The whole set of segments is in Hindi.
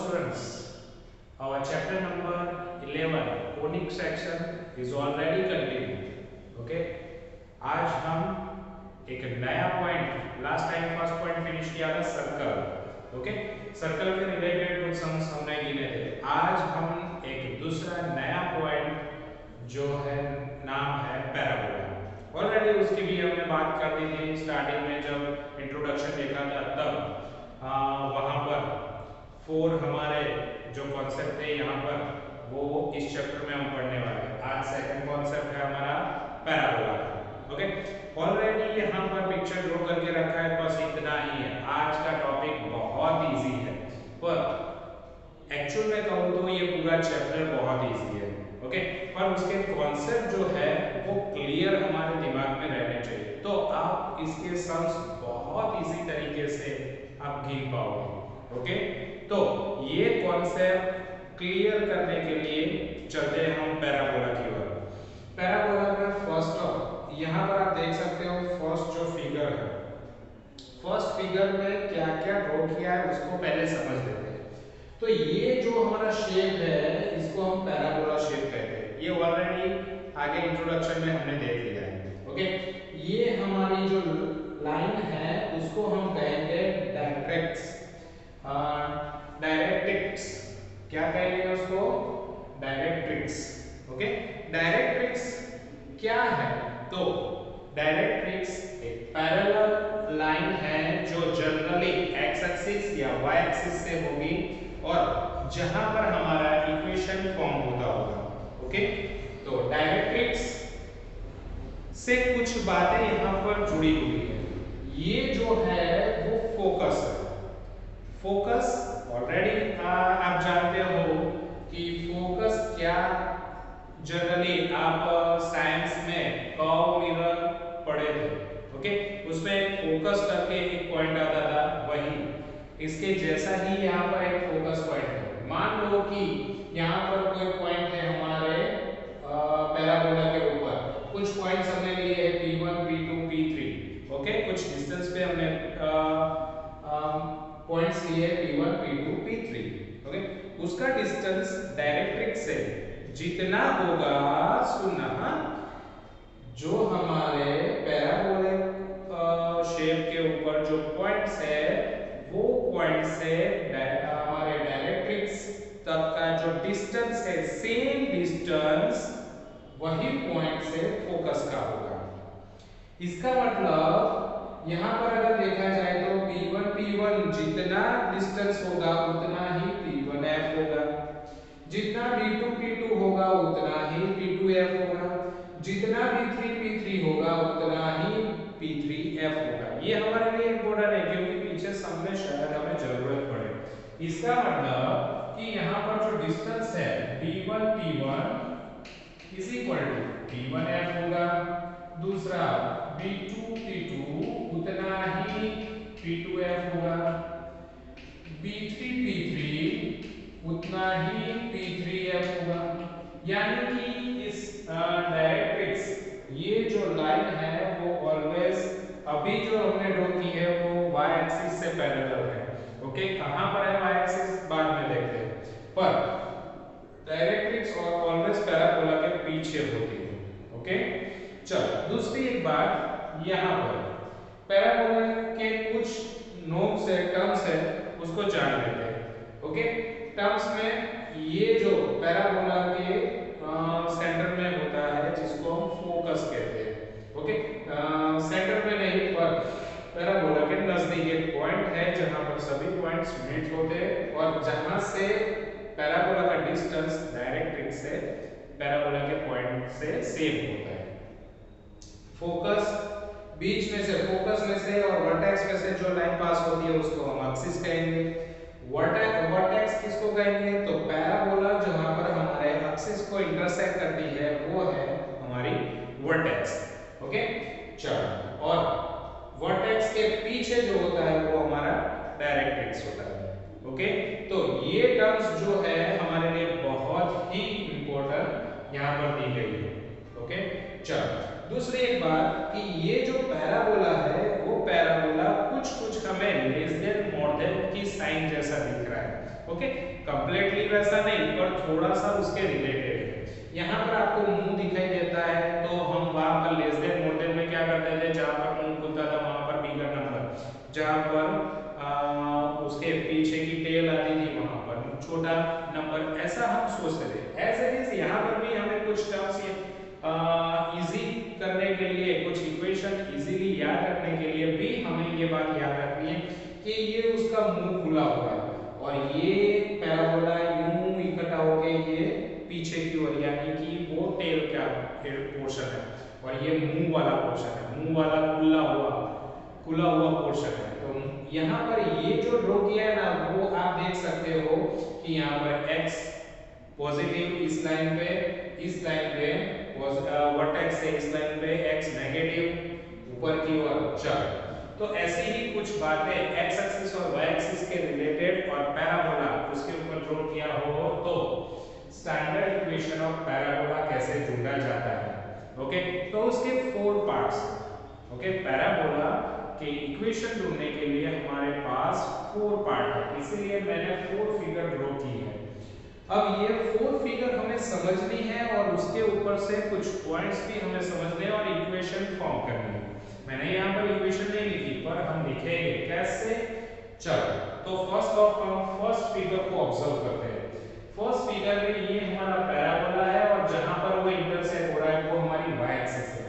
students, our chapter number 11 conic section is already continued. Okay, आज हम एक नया point, last time first point finish किया था सर्कल. ओके, सर्कल के रिलेटेड कुछ सम्स हमने गिने थे. आज हम एक दूसरा नया पॉइंट जो है नाम है पैराबोला. ऑलरेडी उसकी भी हमने बात कर दी थी स्टार्टिंग में जब इंट्रोडक्शन देखा था तब. वहां पर 4 हमारे जो कॉन्सेप्ट थे यहाँ पर वो इस चैप्टर में हम पढ़ने वाले हैं. आज सेकंड कॉन्सेप्ट है हमारा पैराबोला. ओके, ऑलरेडी यहाँ पर पिक्चर ड्रॉ करके रखा है, बस इतना ही है. आज का टॉपिक बहुत इजी है, पर एक्चुअल में कहूँ तो ये पूरा चैप्टर बहुत इजी है. ओके, पर उसके कॉन्सेप्ट जो है वो क्लियर हमारे दिमाग में रहने चाहिए, तो आप इसके सम्स बहुत इजी तरीके से आप गिन पाओगे. ओके, तो ये कॉन्सेप्ट क्लियर करने के लिए चलते हैं हम पैराबोला की ओर. पैराबोला का फर्स्ट ऑफ यहाँ पर आप देख सकते हो फर्स्ट जो फिगर है, फर्स्ट फिगर में क्या क्या ड्रॉ किया है उसको पहले समझ लेते हैं. तो ये जो हमारा शेप है इसको हम पैराबोला शेप कहते हैं. ये ऑलरेडी आगे इंट्रोडक्शन में हमने देख लिया है. ओके, ये हमारी जो लाइन है उसको हम कहेंगे डायरेक्ट्रिक्स. डायरेक्ट्रिक्स क्या कहेंगे उसको? डायरेक्ट्रिक्स. ओके, डायरेक्ट्रिक्स क्या है? तो डायरेक्ट्रिक्स एक पैरेलल लाइन है जो जनरली एक्स एक्सिस या वाई एक्सिस से होगी और जहां पर हमारा इक्वेशन फॉर्म होता होगा. ओके, तो डायरेक्ट्रिक्स से कुछ बातें यहां पर जुड़ी हुई है. ये जो है वो फोकस है. फोकस ऑलरेडी आप जानते हो कि फोकस क्या, जनरली आप साइंस में कर्व मिरर पढ़े थे. ओके, उसमें फोकस करके एक पॉइंट आता था, वही इसके जैसा ही यहाँ पर एक फोकस पॉइंट है. मान लो कि यहाँ पर कोई पॉइंट है हमारे पैराबोला के ऊपर. कुछ पॉइंट्स हमने लिए हैं P1, P2, P3. ओके, कुछ डिस्टेंस पे हमने पॉइंट्स लिए P1, P2, P3. ओके, उसका डिस्टेंस डायरेक्ट्रिक्स से जितना होगा, सुनना, जो हमारे पैराबोलिक शेप के ऊपर जो पॉइंट्स है वो पॉइंट से हमारे डायरेक्ट्रिक्स तक का जो डिस्टेंस है, सेम डिस्टेंस वही पॉइंट से फोकस का होगा. इसका मतलब यहाँ पर अगर देखा जाए तो P1 जितना डिस्टेंस होगा उतना ही P1F होगा, जितना P2 होगा उतना ही P2F होगा, जितना P3 होगा उतना ही P3F होगा. ये हमारे लिए इम्पोर्टेंट है क्योंकि पीछे सामने शायद हमें जरूरत पड़े. इसका मतलब कि यहाँ पर जो डिस्टेंस है P1 is equal to P1F होगा, दूसरा B2 उतना ही P2F होगा, B3 उतना ही P3F होगा. यानी कि इस डायरेक्ट्रिक्स ये जो लाइन है वो ऑलवेज अभी जो हमने ड्रॉ की है वो y एक्सिस से पैरेलल है. ओके, कहां पर है y एक्सिस बाद में देखते हैं, पर डायरेक्ट्रिक्स और ऑलवेज पैराबोला के पीछे होती है. ओके, चलो दूसरी एक बात, यहाँ पर पैराबोला के कुछ नोट्स है, टर्म्स है, उसको जान लेते हैं. ओके, टर्म्स में ये जो पैराबोला के सेंटर में होता है जिसको हम फोकस कहते हैं. ओके, सेंटर में नहीं पर पैराबोला के नजदीक एक पॉइंट है जहां पर सभी पॉइंट्स मीट होते हैं और जहां से पैराबोला का डिस्टेंस डायरेक्ट्रिक्स से पैराबोला के पॉइंट से सेम होता है. फोकस बीच में से, फोकस में से और वर्टेक्स में से जो लाइन पास होती है उसको हम एक्सिस कहेंगे. वर्टेक्स किसको कहेंगे? तो पैराबोला जहां पर हमारे एक्सिस को इंटरसेक्ट करती है वो है हमारी वर्टेक्स. ओके, चलो, और वर्टेक्स के पीछे जो होता है वो हमारा डायरेक्ट्रिक्स होता है. ओके, तो ये टर्म्स जो है हमारे लिए बहुत ही इंपॉर्टेंट यहाँ पर दी गई है. ओके, चलो दूसरी एक बात कि ये जो पैराबोला है वो पैराबोला कुछ हमें लेस देन मोर देन की साइन जैसा दिख रहा है. ओके, कंप्लीटली वैसा नहीं पर थोड़ा सा उसके रिलेटेड है। यहाँ पर आपको मुंह दिखाई देता है तो हम वहां पर लेस देन मोर देन में क्या करते थे, जहां पर मुंह खुलता था वहां पर बिगर नंबर, जहां पर उसके पीछे की टेल आती थी वहां पर छोटा नंबर, ऐसा हम सोचते थे। एज इट इज यहाँ पर भी हमें कुछ टर्म्स इजी करने के लिए, कुछ इक्वेशन इजीली याद रखने के लिए भी हमें ये बात याद रखनी है कि ये उसका मुंह खुला हुआ है और ये पैराबोला यूं इकट्ठा होके ये पीछे की ओर, यानी कि वो टेल का पोर्शन है और ये मुंह वाला पोर्शन है, मुंह वाला खुला हुआ पोर्शन है। तो यहाँ पर ये जो ड्रॉ किया है ना, वो आप देख सकते हो कि यहाँ पर x पॉजिटिव इस लाइन पे वर्टेक्स से इस लाइन पे x नेगेटिव ऊपर की ओर चल। तो ऐसी ही कुछ बातें x एक्सिस और y एक्सिस के रिलेटेड और पैराबोला उसके ऊपर ड्रॉ किया हो तो स्टैंडर्ड इक्वेशन ऑफ पैराबोला कैसे ढूंढा जाता है। ओके, तो उसके 4 पार्ट्स। ओके, पैराबोला के इक्वेशन ढूंढने के लिए हमारे पास 4 पार्ट है, इसीलिए मैंने 4 फिगर ड्रॉ की है। अब ये 4 फिगर हमें समझनी है और उसके ऊपर से कुछ पॉइंट्स भी हमें समझने हैं और इक्वेशन फॉर्म करनी है। मैंने यहाँ पर इक्वेशन नहीं लिखी पर हम लिखेंगे कैसे। चलो, तो फर्स्ट ऑफ हम फर्स्ट फिगर को ऑब्जर्व करते हैं। फर्स्ट फिगर में ये हमारा पैराबोला है और जहां पर वो इंटरसेक्ट हो रहा है वो हमारी y एक्सिस है।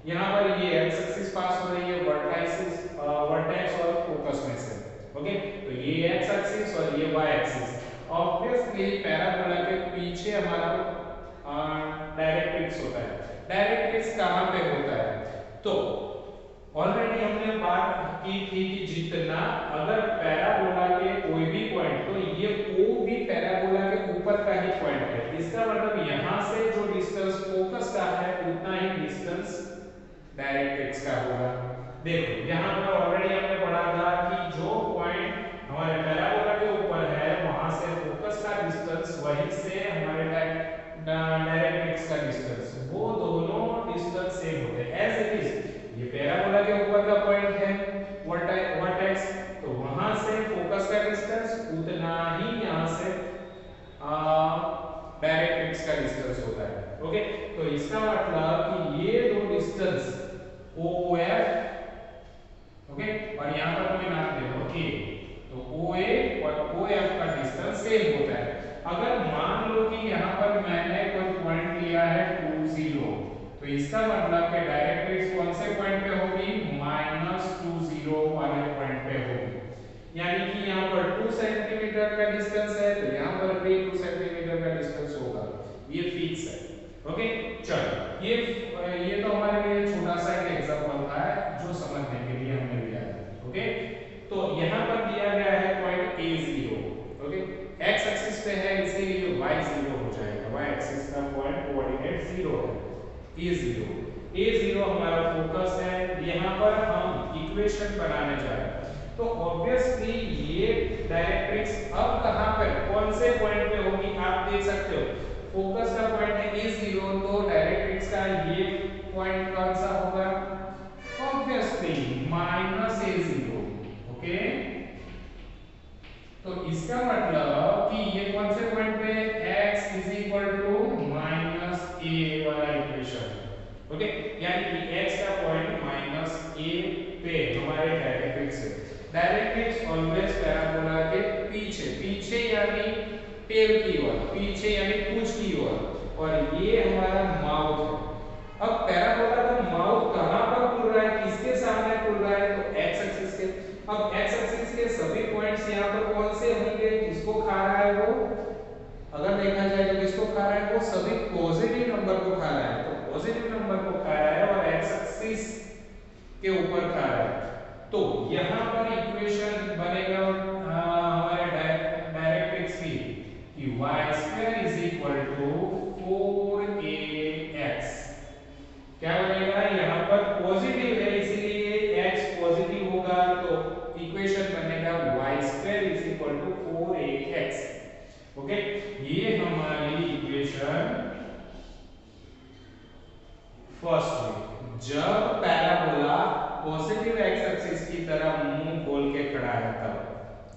यहाँ पर ये x एक्सिस पास हो रही है वर्टेक्स और फोकस में से। ओके, तो ये x एक्सिस और ये y एक्सिस। ऑब्वियसली पैराबोला के पीछे हमारा डायरेक्ट्रिक्स होता है। डायरेक्ट्रिक्स कहां पे होता है, तो ऑलरेडी हमने बात की थी कि जितना अगर पैराबोला के कोई भी पॉइंट, तो ये O भी पैराबोला के ऊपर का ही पॉइंट है। इसका मतलब यहां से जो डिस्टेंस फोकस का है उतना ही डिस्टेंस डायरेक्ट्रिक्स का होगा। देखो यहां पर ऑलरेडी हमने पढ़ा था कि जो पॉइंट हमारे पैराबोला के ऊपर है वहां से फोकस का डिस्टेंस, वहीं से हमारे डायरेक्ट्रिक्स का डिस्टेंस, वो दोनों डिस्टेंस सेम होते हैं। एज इट इज ये पैराबोला के ऊपर का पॉइंट है वर्टेक्स, तो वहां से फोकस का डिस्टेंस उतना ही यहां से डायरेक्ट्रिक्स का डिस्टेंस होता है। ओके, तो इसका मतलब कि ये दो डिस्टेंस OF, ओके, और यहां पर कोई नाम दे दो A, तो OA और OF का डिस्टेंस सेम होता है। अगर मान लो कि यहां पर मैंने कोई पॉइंट लिया है 2 0, तो इसका मतलब कि डायरेक्ट्रिक्स कौन से पॉइंट पे होगी, -2 0 वाले पॉइंट पे होगी। यानी कि यहां पर 2 सेंटीमीटर का डिस्टेंस है तो यहां पर भी 2 सेंटीमीटर का डिस्टेंस होगा, ये फिक्स है। ओके, चलो ये तो हमारे लिए छोटा सा एक एग्जांपल था जो समझने के लिए हमने लिया है। ओके, तो यहां पर दिया गया है point A0। Okay, x axis पे है इसीलिए y0 हो जाएगा, y एक्सिस का पॉइंट कोऑर्डिनेट 0 है, A0 हमारा फोकस है। यहां पर हम इक्वेशन बनाने जा रहे हैं, तो ऑब्वियसली ये डायरेक्ट्रिक्स अब कहां पे कौन से पॉइंट पे होगी आप देख सकते हो। फोकस का पॉइंट है A0, तो डायरेक्ट्रिक्स का ये पॉइंट कौन सा होगा, ऑब्वियसली -A0। ओके, तो इसका मतलब कि ये कौन से पॉइंट पे x =- a वाला इक्वेशन। ओके, यानी कि x का पॉइंट -a पे हमारे डायरेक्ट्रिक्स है। डायरेक्ट्रिक्स ऑलवेज पैराबोला के पीछे यानी टेल की ओर, पीछे यानी पूंछ की ओर, और ये हमारा माउथ है। अब पैराबोला का माउथ कहां पर खुल रहा है, किसके सामने खुल रहा है, तो x एक्सिस के। अब x एक्सिस के सभी पॉइंट्स यहां पर कौन से होंगे, किसको खा रहा है वो, अगर देखा जाए तो किसको खा रहा है, वो सभी पॉजिटिव नंबर को खा रहा है। तो पॉजिटिव नंबर को खा रहा है और x एक्सिस के ऊपर खा रहा है, तो यहां पर इक्वेशन बनेगा हमारे डायरेक्ट्रिक्स की कि y² = 4ax। क्या बनेगा, यहां पर पॉजिटिव है इसीलिए x पॉजिटिव होगा, तो इक्वेशन बनेगा y² = 4ax। ओके, ये हमारी इक्वेशन फर्स्ट है। जब पैराबोला पॉजिटिव x एक्सिस की तरफ मुंह खोल के खड़ा है तब।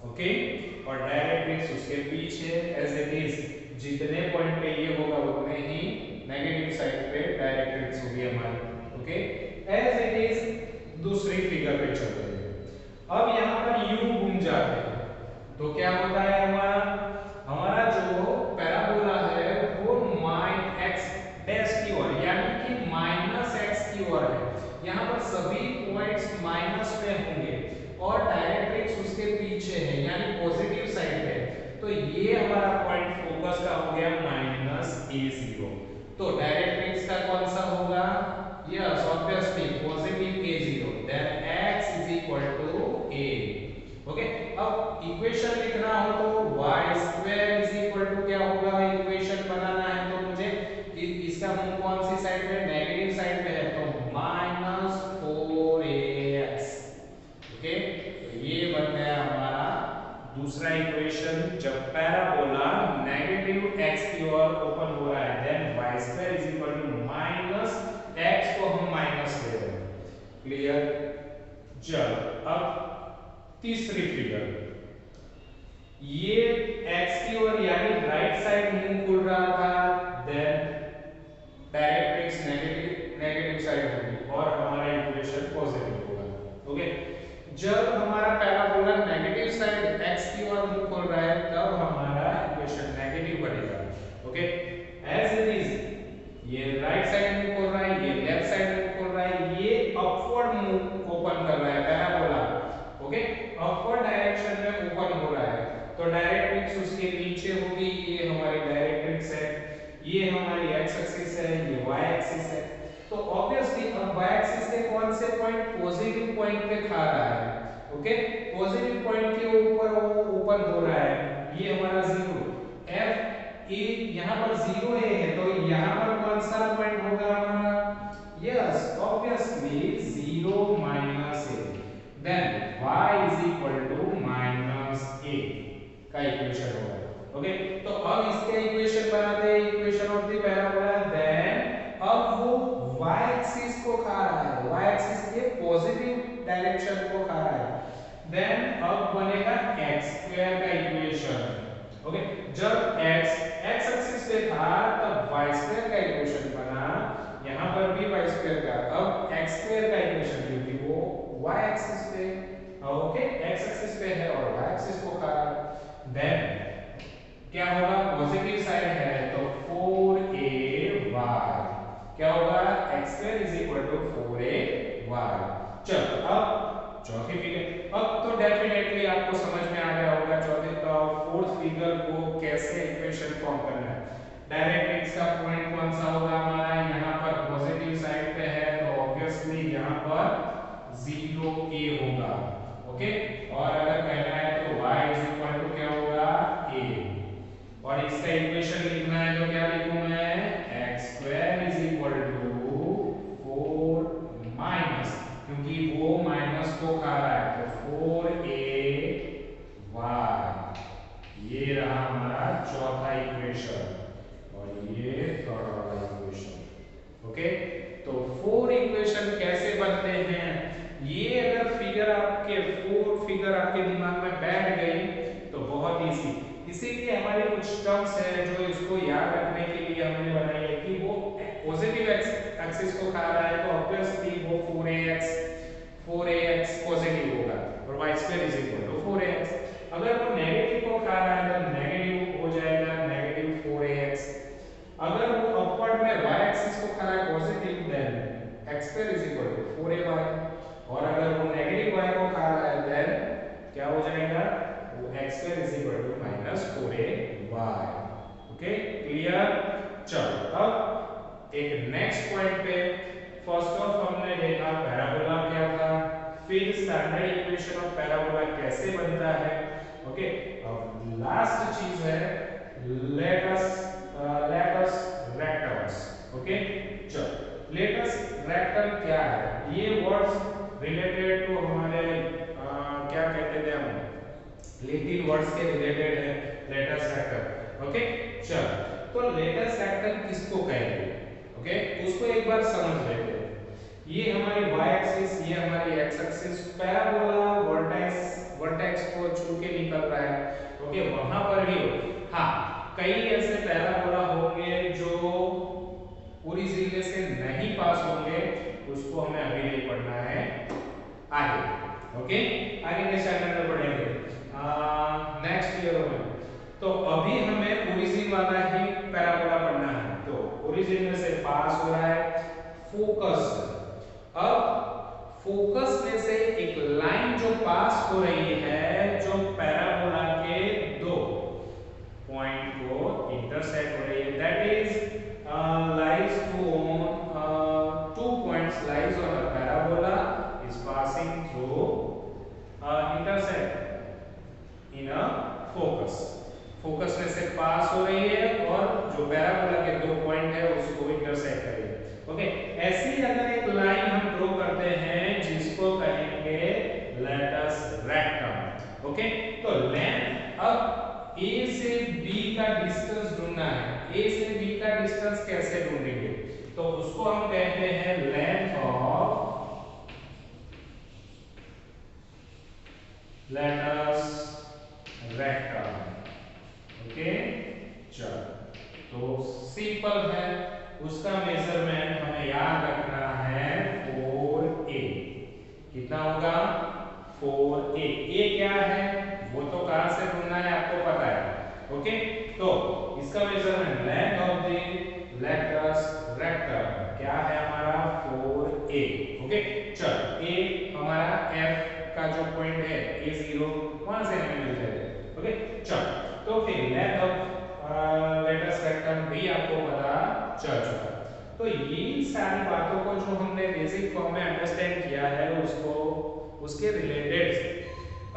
ओके, और डायरेक्ट्रिक्स उसके पीछे एज इट इज, जितने पॉइंट पे ये होगा उतने ही नेगेटिव साइड पे डायरेक्ट्रिक्स होगी हमारी। ओके, एज इट इज दूसरी फिगर पे चलते हैं। अब यहाँ पर u घूम जाते हैं तो क्या होता है, हमारा हमारा जो पैराबोला है वो माइन x डैश की ओर यानी कि माइनस x की ओर है। यहाँ पर सभी पॉइंट्स माइनस में होंगे और डायरेक्ट्रिक्स उसके पीछे है यानी पॉजिटिव साइड है। तो ये हमारा पॉइंट फोकस का हो गया माइनस a0। तो डायरेक्ट्रिक्स का कौन सा होगा, yes obviously positive a0, then x is equal to a। Okay, अब इक्वेशन लिखना हो तो y square is equal to क्या होगा, इक्वेशन बनाना है तो मुझे इसका मुंह कौन सी साइड पे, नेगेटिव साइड पे है, तो माइनस 4ax। ओके, तो ये बन गया हमारा दूसरा इक्वेशन। जब पैराबोला नेगेटिव x की ओर ओपन हो रहा है then y square is equal to minus x को हम माइनस ले रहे हैं। क्लियर? चलो अब तीसरी फिगर, ये x की ओर यानी राइट साइड मुंह खुल रहा था देन डायरेक्ट्रिक्स नेगेटिव साइड होगी और हमारा इक्वेशन पॉजिटिव होगा। ओके, जब हमारा पैराबोला नेगेटिव साइड x की ओर मुंह खोल रहा है तब हमारा इक्वेशन नेगेटिव बनेगा। ओके, एज इट इज ये राइट साइड मुंह खोल रहा है, ये लेफ्ट साइड मुंह खोल रहा है, ये अपवर्ड मुंह ओपन कर रहा है पैराबोला। ओके, अपवर्ड डायरेक्शन में ओपन हो रहा है तो डायरेक्ट्रिक्स उसके नीचे होगी। ये हमारी डायरेक्ट्रिक्स है, ये हमारी x एक्सिस है, ये y एक्सिस है। तो ऑब्वियसली अब y एक्सिस के कौन से पॉइंट पॉजिटिव पॉइंट पे खा रहा है। ओके, पॉजिटिव पॉइंट के ऊपर वो ओपन हो रहा है, ये हमारा 0 f ए यहां पर 0 a है तो यहां पर कौन सा पॉइंट होगा हमारा, yes obviously 0 minus a, then y is equal to minus a का इक्वेशन होगा। ओके, तो अब इसके इक्वेशन बनाते हैं, equation of the parabola. Then अब वो y एक्सिस को खा रहा है, y एक्सिस के पॉजिटिव डायरेक्शन को खा रहा है। देन अब बनेगा x स्क्वायर का इक्वेशन। ओके, जब x एक्सिस पे था तब y स्क्वायर का इक्वेशन बना, यहां पर भी y स्क्वायर का, अब x स्क्वायर का इक्वेशन क्योंकि वो y एक्सिस पे, ओके x एक्सिस पे है और y एक्सिस को खा रहा है। देन क्या होगा, पॉजिटिव साइड है तो 4ay, क्या होगा x square is equal to 4ay। चलो अब चौथी फिगर, अब तो डेफिनेटली आपको समझ में आ गया होगा चौथी फोर्थ फिगर को कैसे इक्वेशन फॉर्म करना है। डायरेक्ट्रिक्स का पॉइंट कौन सा होगा हमारा, यहाँ पर पॉजिटिव साइड पे है तो ऑब्वियसली यहाँ पर 0a होगा। ओके, और अगर कहना है तो y इज इक्वल टू क्या होगा a, और इसका इक्वेशन लिखना है तो क्या लिखूं मैं, x square is equal to 4 minus, क्योंकि वो माइनस को खा रहा है तो 4ay, ये रहा हमारा चौथा इक्वेशन और ये थर्ड वाला इक्वेशन। ओके, तो 4 इक्वेशन कैसे बनते हैं, ये अगर फिगर आपके 4 फिगर आपके दिमाग में बैठ गई तो बहुत इजी। इसीलिए हमारे कुछ टर्म्स है जो इसको याद रखने के लिए हमने बनाई है कि वो पॉजिटिव एक्सिस को खा रहा है तो ऑब्वियसली वो 4ax पॉजिटिव होगा और y square is equal to 4ax। अगर वो नेगेटिव को खा रहा है तो नेगेटिव हो जाएगा नेगेटिव 4ax। अगर वो अपवर्ड में y एक्सिस को खा रहा है positive then x square is equal to 4ay, और अगर वो नेगेटिव y को खा रहा है देन क्या हो जाएगा, वो x square is equal to minus 4ay। Okay, clear? चलो अब एक नेक्स्ट पॉइंट पे, फर्स्ट ऑफ हमने देखा पैराबोला क्या था, फिर स्टैंडर्ड इक्वेशन ऑफ पैराबोला कैसे बनता है। ओके, अब लास्ट चीज है लेट अस रेक्टम्स। ओके, चलो लेट अस रेक्टम क्या है, ये वर्ड्स रिलेटेड टू हमारे क्या कहते थे हम, लैटिन वर्ड्स के रिलेटेड है लेटस रेक्टम। ओके, चलो तो लेटस रेक्टम किसको कहेंगे, ओके उसको एक बार समझ लेते हैं। ये हमारी y एक्सिस, ये हमारी x एक्सिस, पैराबोला वर्टेक्स को छू के निकल रहा है, ओके, वहां पर भी हाँ कई ऐसे पैराबोला होंगे जो ओरिजिन में से नहीं पास होंगे, उसको हमें अभी नहीं पढ़ना है, आगे, ओके, आगे के चैप्टर में पढ़ेंगे नेक्स्ट ईयर में। तो अभी हमें ओरिजिन वाला ही पैराबोला पढ़ना है। तो ओरिजिन में से पास हो रहा है फोकस। अब फोकस में से एक लाइन जो पास हो रही है, जो पैराबोला के दो पॉइंट को इंटरसेक्ट हो रही है, that is lies to two points lies on a parabola is passing through intersect in a focus। Focus में से पास हो रही है और जो पैराबोला के दो पॉइंट है उसको इंटरसेक्ट कर रही है, ओके। ऐसी अगर एक लाइन हम ड्रॉ करते हैं जिसको कहेंगे लेट अस रेक्टम, ओके। तो लेंथ, अब A से B का डिस्टेंस ढूंढना है। A से B का डिस्टेंस कैसे ढूंढेंगे? तो उसको हम कहते हैं length of, let us rectum, okay. चलो, तो सिंपल है, उसका मेजरमेंट हमें याद रखना है 4a। कितना होगा? 4a। a क्या है वो तो कहां से ढूंढना है आपको पता है, ओके। तो इसका measurement length of the letters rectum क्या है हमारा 4a, ओके। चल a हमारा f का जो पॉइंट है a0 वहां से हमें मिल जाएगा, ओके। चल तो फिर लेंथ ऑफ लेटरस रेक्टम भी आपको पता चल चुका। तो ये सारी बातों को जो हमने बेसिक फॉर्म में अंडरस्टैंड किया है उसको उसके रिलेटेड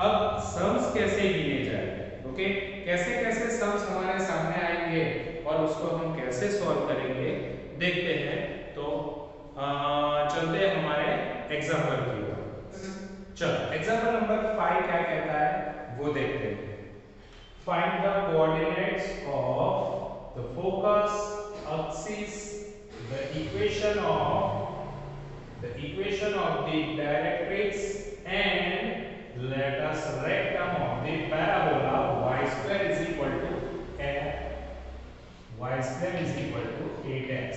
अब सम्स कैसे गिने जाए, ओके, कैसे कैसे सम्स हमारे सामने आएंगे और उसको हम कैसे सॉल्व करेंगे देखते हैं। तो चलते हैं हमारे एग्जांपल की ओर। चलो, एग्जांपल नंबर 5 क्या कहता है वो देखते हैं। Find the coordinates of the focus axis, the equation of the directrix and let us rectum of the parabola y square is equal to y square is equal to 8x।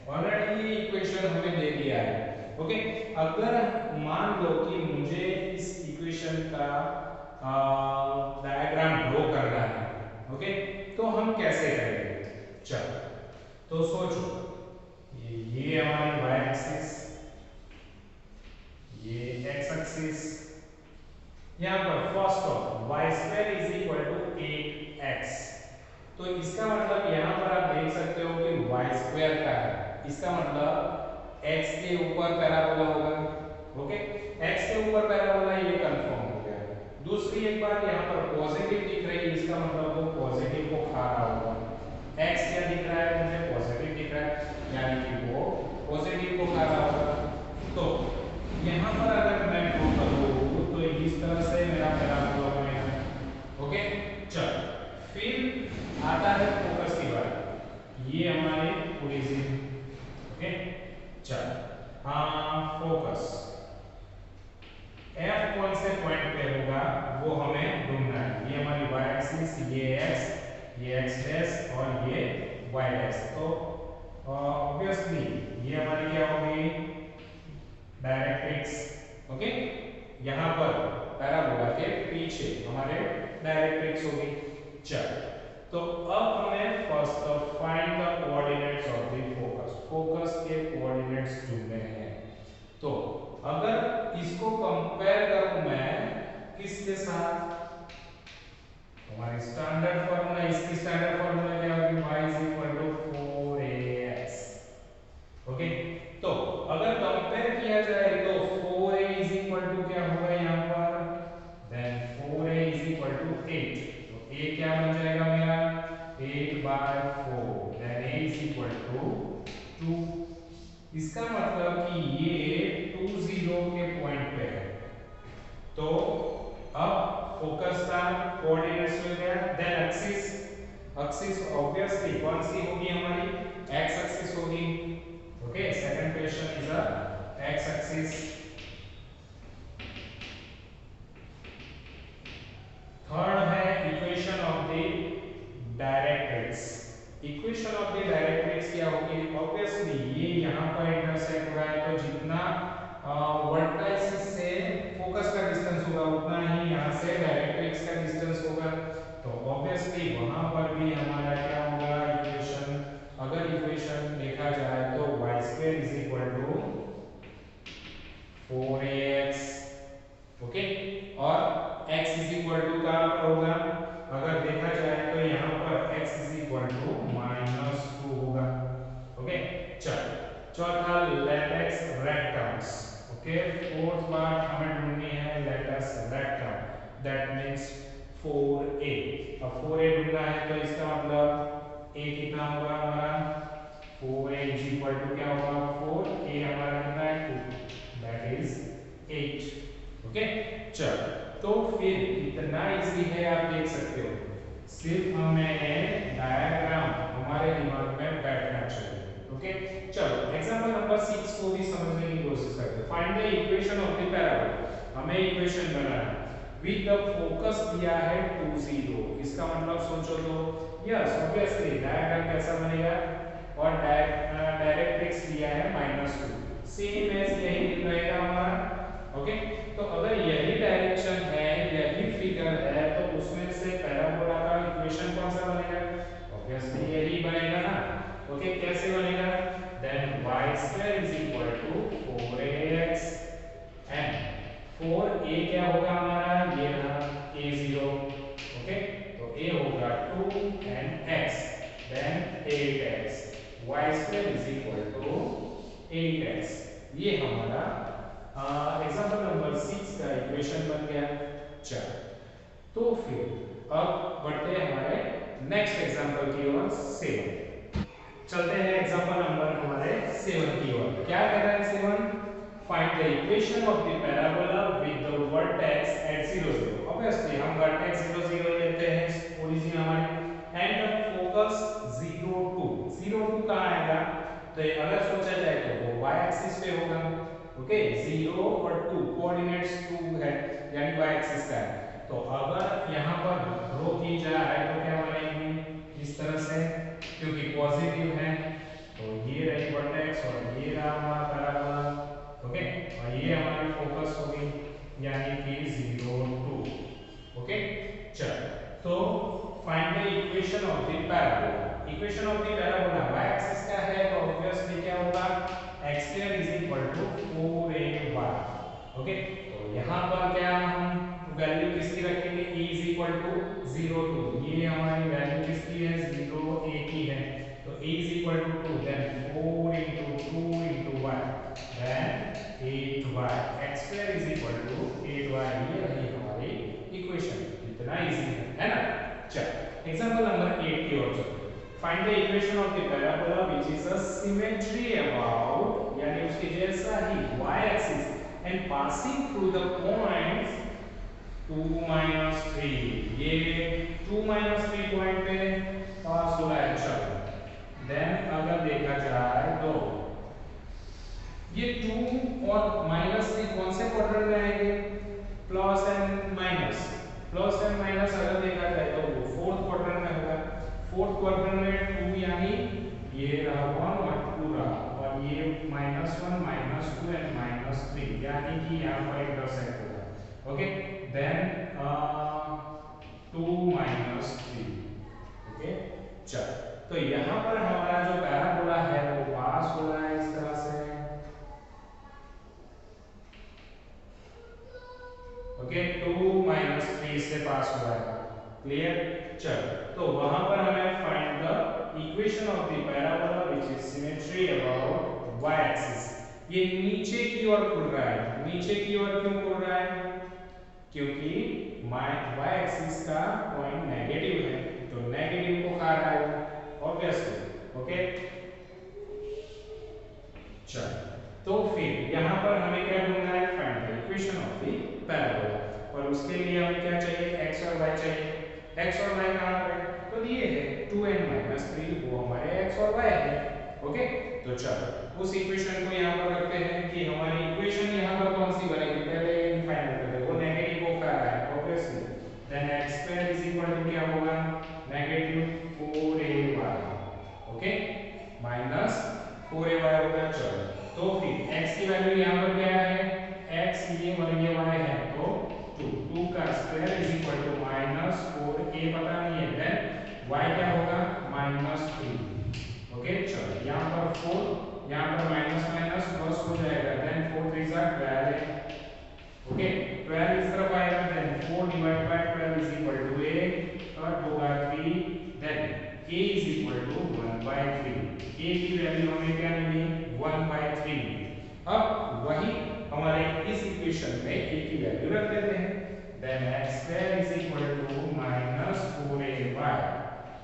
Already ये इक्वेशन हमें दे दिया है, ओके। अगर मान लो कि मुझे इस इक्वेशन का डायग्राम ड्रॉ करना है, ओके, तो हम कैसे करेंगे? चलो, तो सोचो, ये हमारी y एक्सिस, ये x एक्सिस, यहां पर first of y square is equal to 8x। तो इसका मतलब यहां पर आप देख सकते हो कि y स्क्वायर का है, इसका मतलब x के ऊपर पैराबोला होगा, ओके। x के ऊपर पैराबोला ये कंफर्म हो गया। दूसरी एक बात, यहां पर पॉजिटिव दिख रही है, इसका मतलब वो पॉजिटिव को खा रहा होगा। x क्या दिख रहा है मुझे? पॉजिटिव दिख रहा है, यानी कि वो पॉजिटिव को खा रहा होगा। तो यहां पर अगर मैं ड्रॉ करूं तो इस तरह से मेरा पैराबोला बनेगा, ओके। चल, फिर आता है फोकस की बात, ये हमारे ओरिजिन, ओके। चल, फोकस f कौन से पॉइंट पे होगा वो हमें ढूंढना है। ये हमारी y एक्सिस, ये x डैश और ये y डैश। तो ऑब्वियसली ये हमारी क्या होगी? Directrix, okay. यहां पर पैराबोला के पीछे हमारे डायरेक्ट्रिक्स होगी। चल, तो अब हमें first find the coordinates of the focus, focus के कोऑर्डिनेट्स ढूंढने हैं। तो अगर इसको कंपेयर करूं मैं किसके साथ? हमारी स्टैंडर्ड फार्मूला, इसकी स्टैंडर्ड फार्मूला क्या होगी? y is equal to 4ax, okay. तो अगर कंपेयर किया जाए तो 4a is equal to क्या होगा यहाँ पर? then 4a is equal to 8। तो a क्या बन जाएगा मेरा? 8/4 then a is equal to 2। इसका मतलब कि ये 2 0 के पॉइंट पे है। तो अब फोकस का कोऑर्डिनेट्स मिल गया। देन एक्सिस, एक्सिस ऑब्वियसली कौन सी होगी हमारी? x एक्सिस होगी, okay. Second question is a x axis. Directrix. Equation of the directrix क्या होगी? ऑब्वियसली ये यहाँ पर इंटरसेक्ट हो रहा है तो जितना वर्टाइसिस से फोकस का डिस्टेंस होगा उतना ही यहाँ से डायरेक्ट्रिक्स का डिस्टेंस होगा। तो ऑब्वियसली वहां पर भी हमारा क्या होगा इक्वेशन, अगर इक्वेशन देखा जाए तो y² is equal to 4ax, okay, और x इज इक्वल टू का होगा, अगर देखा जाए तो यहाँ पर x इज इक्वल टू -2 होगा, ओके। चलो चौथा लेटेक्स रेक्टम्स, ओके। फोर्थ बात हमें ढूंढनी है latex rectum, that means 4a। अब 4a ढूंढना है तो इसका मतलब a कितना होगा हमारा, 4a इज इक्वल टू क्या होगा 4a हमारा कितना है 2, दैट इज 8, ओके। चलो तो फिर इतना इजी है आप देख सकते हो, सिर्फ हमें डायग्राम हमारे दिमाग में बैठना चाहिए, ओके। चलो एग्जांपल नंबर 6 को भी समझने की कोशिश करते हैं। Find the equation of the parabola, हमें इक्वेशन बनाना है विद द फोकस दिया है 2 0। इसका मतलब सोचो तो यस ऑब्वियसली डायग्राम कैसा बनेगा, और डायरेक्ट्रिक्स दिया है -2, सेम एज यही रहेगा हमारा, ओके। तो अगर यही डायरेक्शन है, यही फिगर है, तो उसमें से पैराबोला का इक्वेशन कौन सा बनेगा? ऑब्वियसली यही बनेगा ना, ओके। कैसे बनेगा? Then y² is equal to 4ax and 4a क्या होगा हमारा, ये रहा a0, ओके। तो a होगा 2 and x, then 8x, y² is equal to 8x। ये हमारा एग्जांपल नंबर 6 का इक्वेशन बन गया। चलो तो फिर अब बढ़ते हैं हमारे नेक्स्ट एग्जांपल की ओर, 7। चलते हैं एग्जांपल नंबर हमारे 7 की ओर। क्या कह रहा है 7? Find the equation of the parabola with the vertex at 0 0। Obviously हम वर्टेक्स 0 0 लेते हैं ओरिजिन हमारी, एंड द फोकस 0 2। 0 2 कहां आएगा? तो अगर सोचा जाए तो वो y एक्सिस पे होगा, ओके। 0 और 2 कोऑर्डिनेट्स 2 है यानी y एक्सिस का है। तो अगर यहां पर ड्रॉ की जाए तो क्या बनेगी इस तरह से, क्योंकि पॉजिटिव है तो ये रही वर्टेक्स और ये रहा हमारा पैराबोला, ओके। और ये हमारी फोकस होगी यानी कि 0 2, ओके। चलो तो find the equation of the parabola. Equation of the parabola y axis का है तो ऑब्वियसली क्या होगा, x² is equal to 4ay, okay. तो यहां पर क्या हम वैल्यू किसकी रखेंगे, e इज इक्वल टू 0 2, ये हमारी वैल्यू किसकी है 0 a की है, तो e is equal to 2, then 4 into 2 into y, then 8y, x² is equal to 8y। ये रही हमारी इक्वेशन, इतना इजी है ना। चलो एग्जांपल नंबर 8 की ओर चलते हैं। Find the equation of the parabola which is a symmetry about, यानी उसके जैसा ही y axis and passing through the points 2 3। ये 2 3 पॉइंट पे पास हो रहा है। चलो देन अगर देखा जाए तो ये 2 और -3 कौन से क्वाड्रेंट में आएंगे, plus and minus. Plus and minus अगर देखा जाए तो वो फोर्थ क्वाड्रेंट में होगा। फोर्थ क्वाड्रेंट में 2 यानी ये रहा 1 और 2 रहा, और ये -1 -2 एंड -3 यानी कि यहाँ पर इंटरसेक्ट होगा, ओके। Then 2 -3, okay. चलो तो यहाँ पर हमारा जो पैराबोला है वो पास हो रहा है इस तरह से, ओके। 2 -3 से पास हो रहा है, क्लियर। चलो तो वहां पर हमें find the equation of the parabola which is symmetry about y axis. ये नीचे की ओर खुल रहा है, नीचे की ओर क्यों खुल रहा है, क्योंकि y एक्सिस का पॉइंट नेगेटिव है तो नेगेटिव को खा रहा है ऑब्वियसली, ओके। चलो तो फिर यहाँ पर हमें क्या ढूंढना है, find the equation of the parabola, और उसके लिए हमें क्या चाहिए, x और y चाहिए। x और y कहाँ पर है, तो दिए है 2 and -3, वो हमारे x और y है, ओके। तो चलो उस इक्वेशन को यहाँ पर रखते हैं कि हमारी इक्वेशन यहाँ पर कौन सी बनेगी, पहले फाइनल करते हैं, वो नेगेटिव को खा रहा है obviously. Then x² is equal to क्या होगा, नेगेटिव यहाँ पर 4, यहाँ पर माइनस माइनस प्लस हो जाएगा, देन 4 3 जा 12, ओके 12 इस तरफ आएगा, then 4 divide by 12 is equal to 8, cut होगा 3, then k is equal to 1 by 3, k की वैल्यू हमें क्या मिली 1 by 3। अब वही हमारे इस इक्वेशन में k की वैल्यू रख देते हैं, then x square is equal to minus 4ay,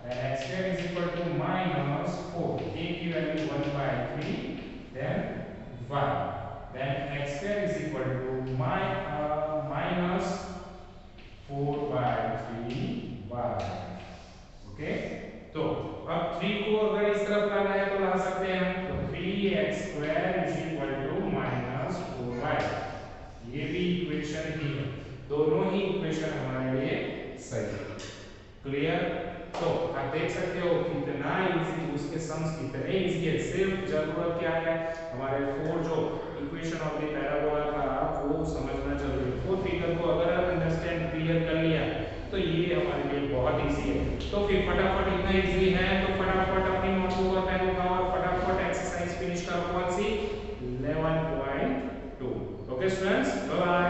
then x square is equal to minus 4, k की value 1 by 3, then 1, then x square is equal to minus 4 by 3y, okay. तो अब 3 को अगर इस तरफ लाना है तो ला सकते हैं हम, तो 3x square is equal to minus 4y, ये भी इक्वेशन ही है, दोनों ही इक्वेशन हमारे लिए सही है, क्लियर। तो आप देख सकते हो कितना इजी, उसके सम्स कितने इजी है, सिर्फ जरूरत क्या है हमारे 4 जो इक्वेशन ऑफ द पैराबोला था वो समझना जरूरी है। 4 फिगर को अगर आप अंडरस्टैंड क्लियर कर लिया तो ये हमारे लिए बहुत इजी है। तो फिर फटाफट इतना इजी है तो फटाफट अपनी नोटबुक और पेन उठाओ और फटाफट एक्सरसाइज फिनिश करो, कौन सी 11.2। Okay students, bye bye.